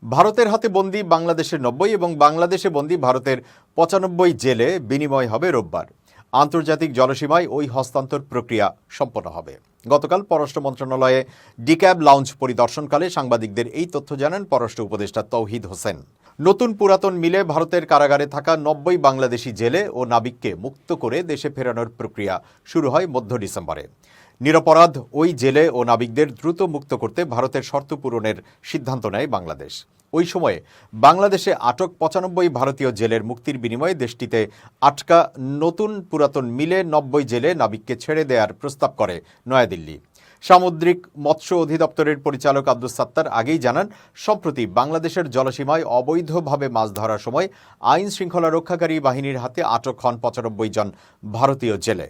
ভারতের হাতে বন্দী বাংলাদেশের ৯০ এবং বাংলাদেশে বন্দী ভারতের ৯৫ জেলে বিনিময় হবে রোববার। আন্তর্জাতিক জলসীমায় ওই হস্তান্তর প্রক্রিয়া সম্পন্ন হবে। গতকাল পররাষ্ট্র মন্ত্রণালয়ে ডিক্যাব লাউঞ্জ পরিদর্শনকালে সাংবাদিকদের এই তথ্য জানান পররাষ্ট্র উপদেষ্টা তৌহিদ হোসেন। নতুন পুরাতন মিলে ভারতের কারাগারে থাকা ৯০ বাংলাদেশি জেলে ও নাবিককে মুক্ত করে দেশে ফেরানোর প্রক্রিয়া শুরু হয় মধ্য ডিসেম্বরে। নিরপরাধ ওই জেলে ও নাবিকদের দ্রুত মুক্ত করতে ভারতের শর্ত পূরণের সিদ্ধান্ত নেয় বাংলাদেশ। ওই সময়ে বাংলাদেশে আটক ৯৫ ভারতীয় জেলের মুক্তির বিনিময়ে দেশটিতে আটকা নতুন পুরাতন মিলে ৯০ জেলে নাবিককে ছেড়ে দেওয়ার প্রস্তাব করে নয়াদিল্লি। সামুদ্রিক মৎস্য অধিদপ্তরের পরিচালক আব্দুস সাত্তার আগেই জানান, সম্প্রতি বাংলাদেশের জলসীমায় অবৈধভাবে মাছ ধরার সময় আইন শৃঙ্খলা রক্ষাকারী বাহিনীর হাতে আটক হন ৯৫ জন ভারতীয় জেলে।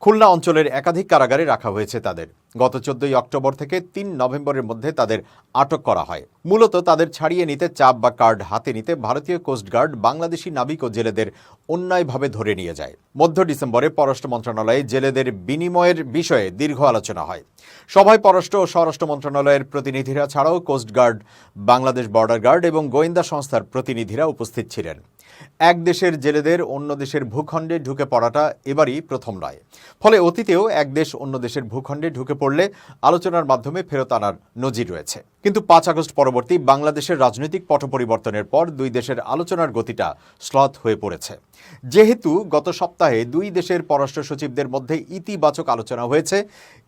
খুলনা অঞ্চলের একাধিক কারাগারে রাখা হয়েছে তাদের। গত ১৪ অক্টোবর থেকে ৩ নভেম্বরের মধ্যে তাদের আটক করা হয়। মূলত তাদের ছাড়িয়ে নিতে চাপ বা কার্ড হাতে নিতে ভারতীয় কোস্টগার্ড বাংলাদেশি নাবিক ও জেলেদের অন্যায়ভাবে ধরে নিয়ে যায়। মধ্য ডিসেম্বরে পররাষ্ট্র মন্ত্রণালয়ে জেলেদের বিনিময়ের বিষয়ে দীর্ঘ আলোচনা হয়। সভায় পররাষ্ট্র ও স্বরাষ্ট্র মন্ত্রণালয়ের প্রতিনিধিরা ছাড়াও কোস্টগার্ড, বাংলাদেশ বর্ডার গার্ড এবং গোয়েন্দা সংস্থার প্রতিনিধিরা উপস্থিত ছিলেন। এক দেশের জেলেদের অন্য দেশের ভূখণ্ডে ঢুকে পড়াটা এবারই প্রথম নয়। ফলে অতীতেও এক দেশ অন্য দেশের ভূখণ্ডে ঢুকে পড়লে আলোচনার মাধ্যমে ফেরত আনার নজির রয়েছে। কিন্তু ৫ আগস্ট পরবর্তী বাংলাদেশের রাজনৈতিক পট পরিবর্তনের পর দুই দেশের আলোচনার গতিটা শ্লথ হয়ে পড়েছে। যেহেতু গত সপ্তাহে দুই দেশের পররাষ্ট্র সচিবদের মধ্যে ইতিবাচক আলোচনা হয়েছে,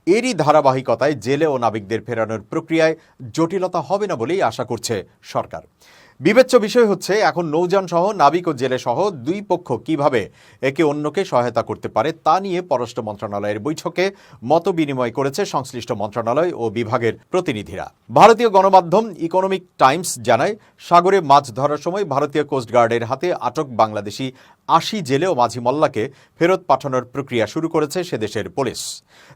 এরই ধারাবাহিকতায় জেলে ও নাবিকদের ফেরানোর প্রক্রিয়ায় জটিলতা হবে না বলেই আশা করছে সরকার। বিবেচ্য বিষয় হচ্ছে এখন নৌযান সহ নাবিক ও জেলে সহ দুই পক্ষ কিভাবে একে অন্যকে সহায়তা করতে পারে তা নিয়ে পররাষ্ট্র মন্ত্রণালয়ের বৈঠকে মত বিনিময় করেছে সংশ্লিষ্ট মন্ত্রণালয় ও বিভাগের প্রতিনিধিরা। ভারতীয় গণমাধ্যম ইকোনমিক টাইমস জানায়, সাগরে মাছ ধরার সময় ভারতীয় কোস্টগার্ডের হাতে আটক বাংলাদেশি ৮০ জেলে ও মাঝি মল্লাকে ফেরত পাঠানোর প্রক্রিয়া শুরু করেছে সে দেশের পুলিশ।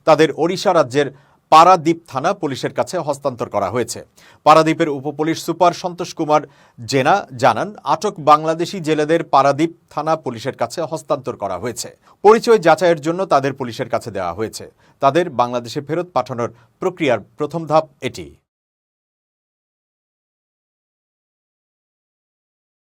তাদের ওড়িশা রাজ্যের পারাদ্বীপ থানা পুলিশের কাছে হস্তান্তর করা হয়েছে। পারাদ্বীপের উপপুলিশ সুপার সন্তোষ কুমার জেনা জানান, আটক বাংলাদেশি জেলেদের পারাদ্বীপ থানা পুলিশের কাছে হস্তান্তর করা হয়েছে। পরিচয় যাচাইয়ের জন্য তাদের পুলিশের কাছে দেওয়া হয়েছে। তাদের বাংলাদেশে ফেরত পাঠানোর প্রক্রিয়ার প্রথম ধাপ এটি।